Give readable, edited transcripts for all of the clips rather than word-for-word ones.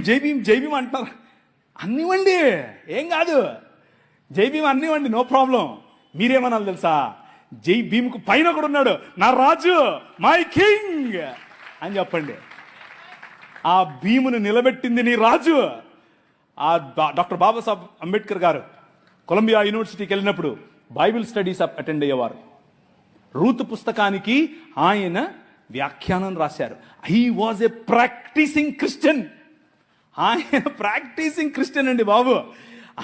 జై భీమ్ అంటున్నారు. అన్నివ్వండి, ఏం కాదు, జై భీమ్ అన్నివ్వండి, నో ప్రాబ్లం. మీరేమనాలి తెలుసా? జై భీమ్కు పైన కూడా ఉన్నాడు నా రాజు, మై కింగ్ అని చెప్పండి. ఆ భీమును నిలబెట్టింది నీ రాజు. ఆ డాక్టర్ బాబాసాహెబ్ అంబేద్కర్ గారు కొలంబియా యూనివర్సిటీకి వెళ్ళినప్పుడు బైబిల్ స్టడీస్ అటెండ్ అయ్యేవారు. రూతు పుస్తకానికి ఆయన వ్యాఖ్యానం రాశారు. He was a practicing Christian. ఆయన ప్రాక్టీసింగ్ క్రిస్టియన్ అండి బాబు.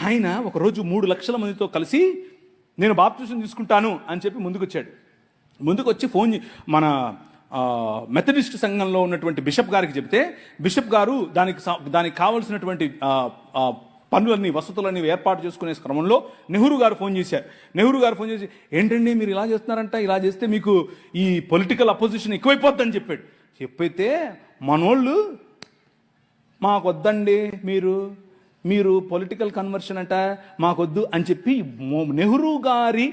ఆయన ఒకరోజు 3 లక్షల మందితో కలిసి నేను బాప్టిజం తీసుకుంటాను అని చెప్పి ముందుకు వచ్చి మన మెథడిస్ట్ సంఘంలో ఉన్నటువంటి బిషప్ గారికి చెప్తే, బిషప్ గారు దానికి కావలసినటువంటి పనులన్నీ, వసతులన్నీ ఏర్పాటు చేసుకునే క్రమంలో నెహ్రూ గారు ఫోన్ చేసి ఏంటండి మీరు ఇలా చేస్తున్నారంట, ఇలా చేస్తే మీకు ఈ పొలిటికల్ అపోజిషన్ ఎక్కువైపోద్దని చెప్పైతే మనోళ్ళు మాకొద్దండి, మీరు పొలిటికల్ కన్వర్షన్ అంట మాకొద్దు అని చెప్పి నెహ్రూ గారి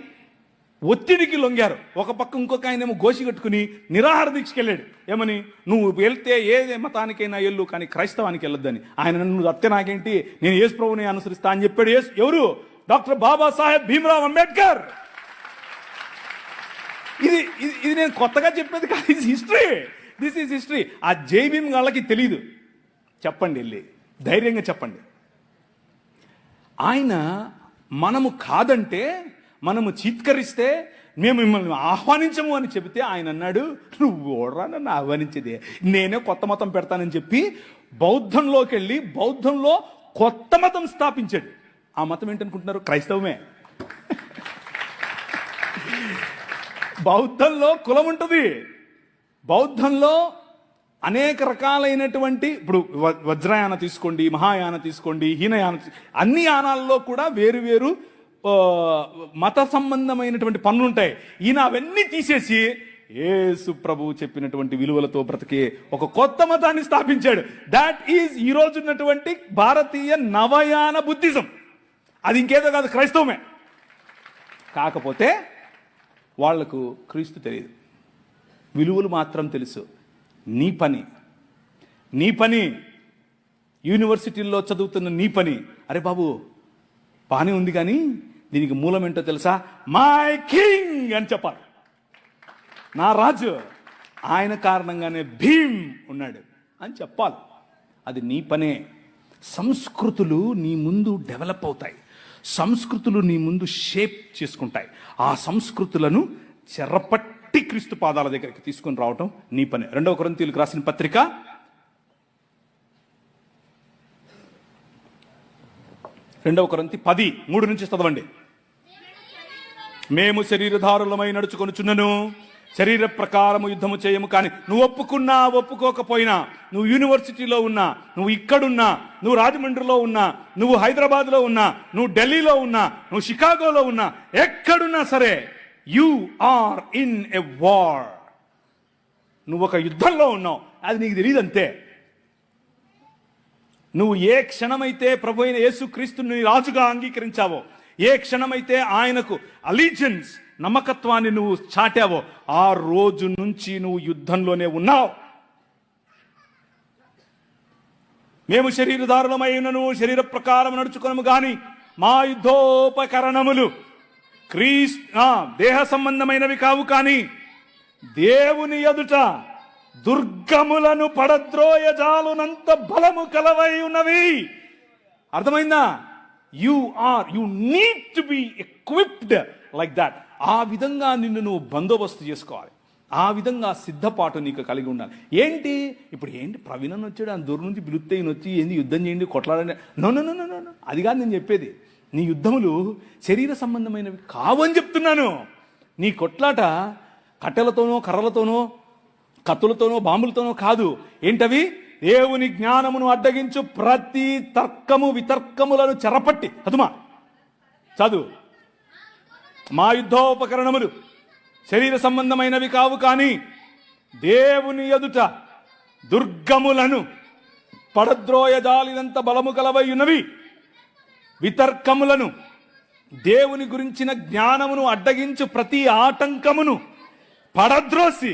ఒత్తిడికి లొంగారు. ఒక పక్క ఇంకొక ఆయనేమో గోసి కట్టుకుని నిరాహార దీక్షకి వెళ్ళాడు. ఏమని, నువ్వు వెళ్తే ఏ మతానికైనా వెళ్ళు కానీ క్రైస్తవానికి వెళ్ళొద్దని. ఆయన నన్ను అత్తే నాకేంటి, నేను యేసు ప్రభువుని అనుసరిస్తా అని చెప్పాడు. ఎవరు? డాక్టర్ బాబాసాహెబ్ భీమ్రావ్ అంబేద్కర్. ఇది నేను కొత్తగా చెప్పేది కాదు, ఇది హిస్టరీ. This is history. ఆ జై భీమ్ వాళ్ళకి తెలియదు. చెప్పండి, వెళ్ళి ధైర్యంగా చెప్పండి. ఆయన మనము కాదంటే, మనము చీత్కరిస్తే, మేము మిమ్మల్ని ఆహ్వానించము అని చెబితే ఆయన అన్నాడు, నువ్వు ఓడరా నన్ను ఆహ్వానించేదే, నేనే కొత్త మతం పెడతానని చెప్పి బౌద్ధంలోకి వెళ్ళి బౌద్ధంలో కొత్త మతం స్థాపించాడు. ఆ మతం ఏంటనుకుంటున్నారు? క్రైస్తవమే. బౌద్ధంలో కులం ఉంటుంది. బౌద్ధంలో అనేక రకాలైనటువంటి, ఇప్పుడు వజ్రయాన తీసుకోండి, మహాయాన తీసుకోండి, హీనయాన, అన్ని యానాల్లో కూడా వేరు మత సంబంధమైనటువంటి పనులు ఉంటాయి. ఈయన అవన్నీ తీసేసి యేసు ప్రభువు చెప్పినటువంటి విలువలతో బ్రతికే ఒక కొత్త మతాన్ని స్థాపించాడు. దాట్ ఈజ్ ఈ రోజు ఉన్నటువంటి భారతీయ నవయాన బుద్ధిజం. అది ఇంకేదో కాదు, క్రైస్తవమే. కాకపోతే వాళ్లకు క్రీస్తు తెలియదు, విలువలు మాత్రం తెలుసు. నీ పని యూనివర్సిటీల్లో చదువుతున్న నీ పని, అరే బాబు బానే ఉంది కానీ దీనికి మూలం ఏంటో తెలుసా? మై కింగ్ అని చెప్పాలి. నా రాజు, ఆయన కారణంగానే భీమ్ ఉన్నాడు అని చెప్పాలి. అది నీ పనే. సంస్కృతులు నీ ముందు డెవలప్ అవుతాయి, సంస్కృతులు నీ ముందు షేప్ చేసుకుంటాయి. ఆ సంస్కృతులను చెరపట్టి క్రీస్తు పాదాల దగ్గరికి తీసుకొని రావటం నీ పని. 2 కొరింథీయులకు రాసిన పత్రిక 2 కొరింథీ 10:3 నుంచి చదవండి. మేము శరీరధారులమై నడుచుకొనుచున్నను, శరీర ప్రకారము యుద్ధము చేయము. కానీ నువ్వు ఒప్పుకున్నా ఒప్పుకోకపోయినా, నువ్వు యూనివర్సిటీలో ఉన్నా, నువ్వు ఇక్కడున్నా, నువ్వు రాజమండ్రిలో ఉన్నా, నువ్వు హైదరాబాద్లో ఉన్నా, నువ్వు ఢిల్లీలో ఉన్నా, నువ్వు షికాగోలో ఉన్నా, ఎక్కడున్నా సరే, you are in a war. నువ్వు ఒక యుద్ధంలో ఉన్నావు, అది నీకు తెలియదు అంతే. నువ్వు ఏ క్షణమైతే ప్రభు అయిన యేసుక్రీస్తుని రాజుగా అంగీకరించావో, ఏ క్షణమైతే ఆయనకు అలీజియన్స్, నమ్మకత్వాన్ని నువ్వు చాటావో, ఆ రోజు నుంచి నువ్వు యుద్ధంలోనే ఉన్నావు. మేము శరీరధారులమైనను శరీర ప్రకారం నడుచుకొనము గాని మా యుద్ధోపకరణములు దేహ సంబంధమైనవి కావు, కానీ దేవుని ఎదుట దుర్గములను పడద్రోయజాలునంత బలము కలవై ఉన్నవి. అర్థమైందా? You need to be equipped like that. ఆ విధంగా నిన్ను నువ్వు బందోబస్తు చేసుకోవాలి. ఆ విధంగా సిద్ధపాటు నీకు కలిగి ఉండాలి. ఇప్పుడు ప్రవీణ్ అని వచ్చాడు, ఆ దూరం నుంచి పిలుస్తే ఈయన వచ్చి ఏంది యుద్ధం చేయండి, కొట్లాడండి. నో, అది కాదు నేను చెప్పేది. నీ యుద్ధములు శరీర సంబంధమైనవి కావని చెప్తున్నాను. నీ కొట్లాట కట్టెలతోనో, కర్రలతోనో, కత్తులతోనో, బాంబులతోనో కాదు. ఏంటవి? దేవుని జ్ఞానమును అడ్డగించు ప్రతి తర్కము వితర్కములను చెరపట్టి, చదువు. మా యుద్ధోపకరణములు శరీర సంబంధమైనవి కావు, కానీ దేవుని ఎదుట దుర్గములను పడద్రోయజాలినంత బలము కలవై ఉన్నవి. వితర్కములను, దేవుని గురించిన జ్ఞానమును అడ్డగించు ప్రతి ఆటంకమును పడద్రోసి,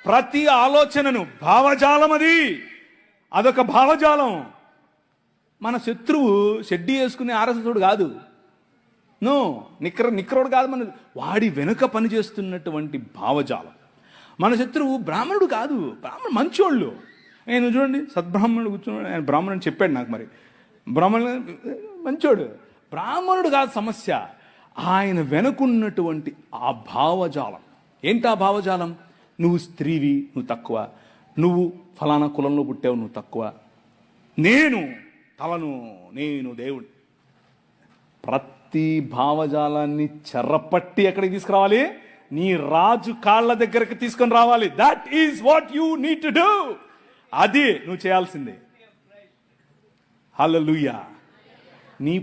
ప్రతి ఆలోచనను, భావజాలం, అదొక భావజాలం. మన శత్రువు షెడ్డీ వేసుకునే ఆర్ఎస్ఎస్డు కాదు, నో, నిక్కరోడు కాదు. మన వాడి వెనుక పనిచేస్తున్నటువంటి భావజాలం. మన శత్రువు బ్రాహ్మణుడు కాదు, మంచోళ్ళు. నేను చూడండి, సద్బ్రాహ్మణుడు కూర్చున్నాడు, ఆయన బ్రాహ్మణుడు చెప్పాడు నాకు. మరి బ్రాహ్మణుడు మంచోడు, బ్రాహ్మణుడు కాదు సమస్య, ఆయన వెనుకున్నటువంటి ఆ భావజాలం. ఏంటి ఆ భావజాలం? నువ్వు స్త్రీవి, నువ్వు తక్కువ, నువ్వు ఫలానా కులంలో పుట్టావు, నువ్వు తక్కువ, నేను తలను, నేను దేవుడు. ప్రతి భావజాలాన్ని చెరపట్టి ఎక్కడికి తీసుకురావాలి? నీ రాజు కాళ్ళ దగ్గరికి తీసుకొని రావాలి. That is what you need to do. అది నువ్వు చేయాల్సిందే. హల్లెలూయా. నీ